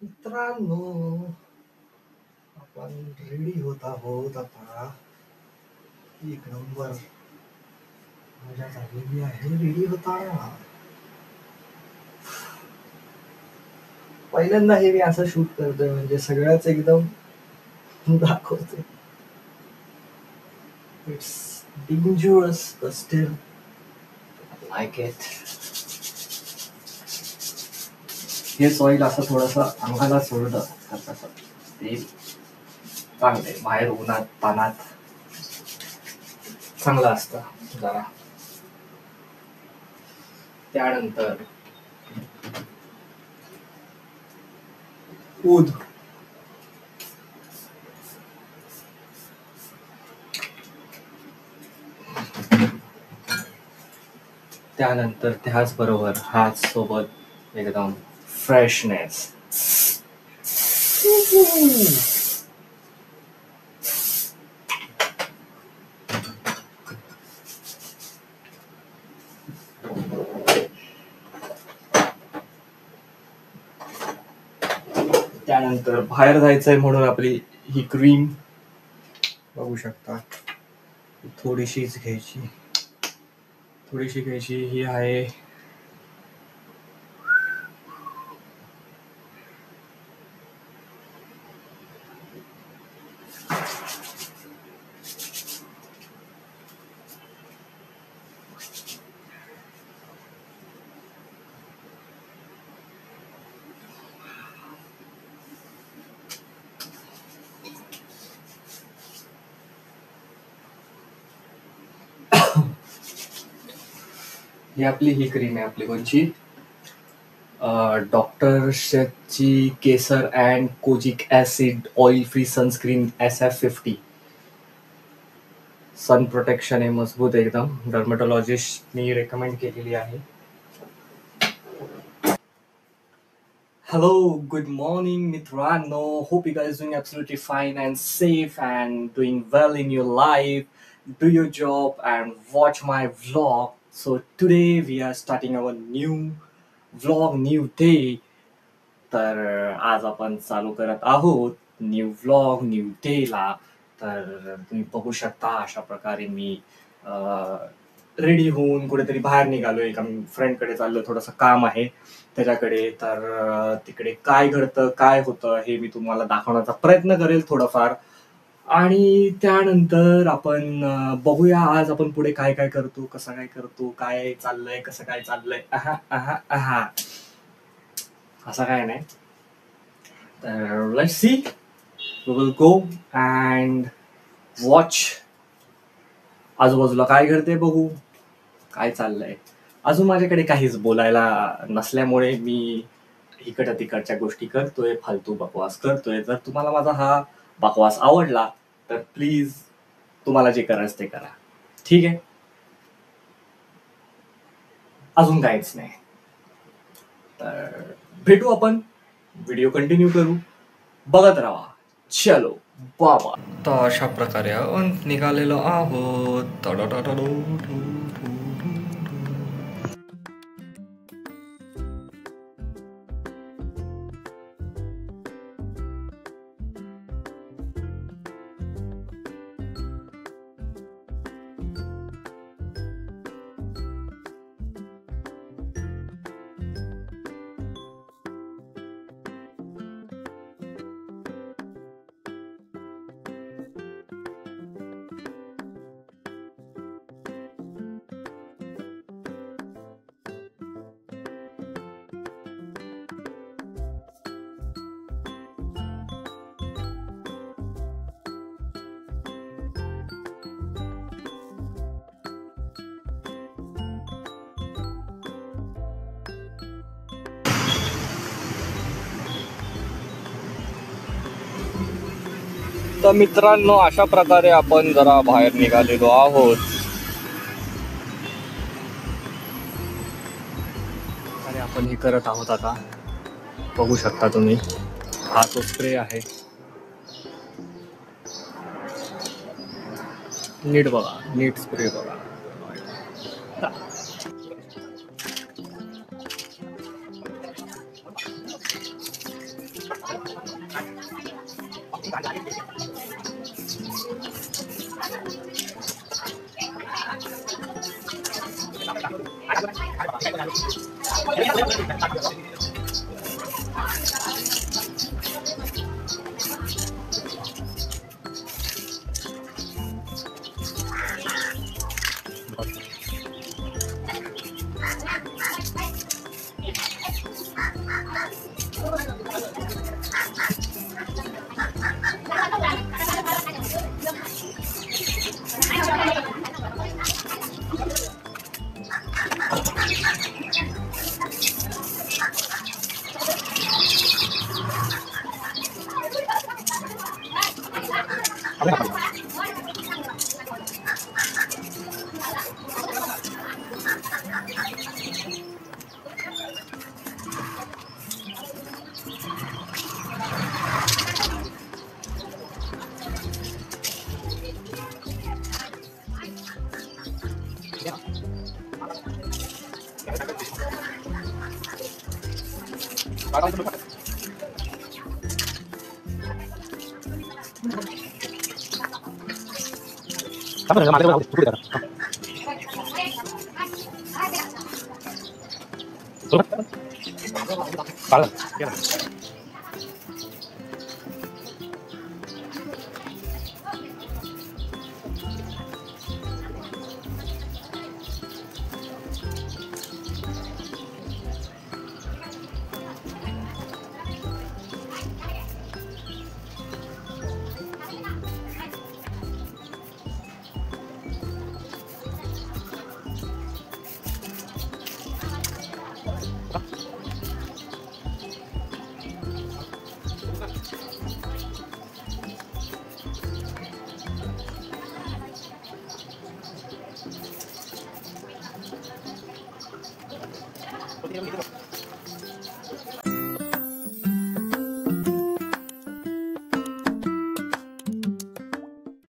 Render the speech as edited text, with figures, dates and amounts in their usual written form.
मित्रांनो, आपण रेडी होत आहोत आता. एक नंबर मजा झालेली आहे रेडी होताना. पहिल्यांदा हे मी असं शूट करतोय म्हणजे सगळ्याच एकदम दाखवतोय. It's dangerous but still like it. हे सॉईल असं थोडंसं अंगाला सोडलं तर तसं ते चांगलं आहे. बाहेर उन्हात तानात चांगलं असतं जरा. त्यानंतर ऊद त्यानंतर त्याचबरोबर हाच सोबत एकदम फ्रेशनेस. त्यानंतर बाहेर जायचंय म्हणून आपली ही क्रीम बघू शकता. थोडीशीच घ्यायची ही आहे ही क्रीम आहे आपली कोणची डॉक्टर शेफची Kesar and kojic acid oil free sunscreen SF50. Sun protection आहे मजबूत एकदम. डर्मेटोलॉजिस्टनी रेकमेंड केलेली आहे. Hello, good morning मित्रांनो. Hope you guys doing absolutely fine and safe and doing well in your life. Do your job and watch my vlog. So today we are starting our new vlog, new day. तर आज आपण चालू करत आहोत new vlog new डेला. तर तुम्ही बघू शकता अशा प्रकारे मी रेडी होऊन कुठेतरी बाहेर निघालोय. एका फ्रेंडकडे चाललो, थोडंसं काम आहे त्याच्याकडे. तर तिकडे काय घडतं काय होतं हे मी तुम्हाला दाखवण्याचा प्रयत्न करेल थोडंफार. आणि त्यानंतर आपण बघूया आज आपण पुढे काय काय करतो, कसं काय करतो, काय चाललंय, कसं काय चाललंय. असं काय नाही. तर let's see, we will go and watch. आजूबाजूला काय घडते बघू, काय चाललंय. अजून माझ्याकडे काहीच बोलायला नसल्यामुळे मी इकडच्या तिकडच्या गोष्टी करतोय, फालतू बकवास करतोय. जर तुम्हाला माझा हा बकवास आवडला तर प्लीज तुम्हाला जे करायचं ते करा, ठीक आहे. अजून काहीच नाही. तर भेटू आपण, व्हिडिओ कंटिन्यू करू, बघत राहा. चलो बाबा. तर अशा प्रकारे निघालेलो आहोत. तर मित्रांनो अशा प्रकारे आपण जरा बाहेर निघालेलो आहोत. आणि आपण हे करत आहोत आता. बघू शकता तुम्ही, हा तो स्प्रे आहे. नीट बघा, नीट स्प्रे बघा. Kamu nggak makan aku cukup dah. Kalau, ya. Seperti yang gitu.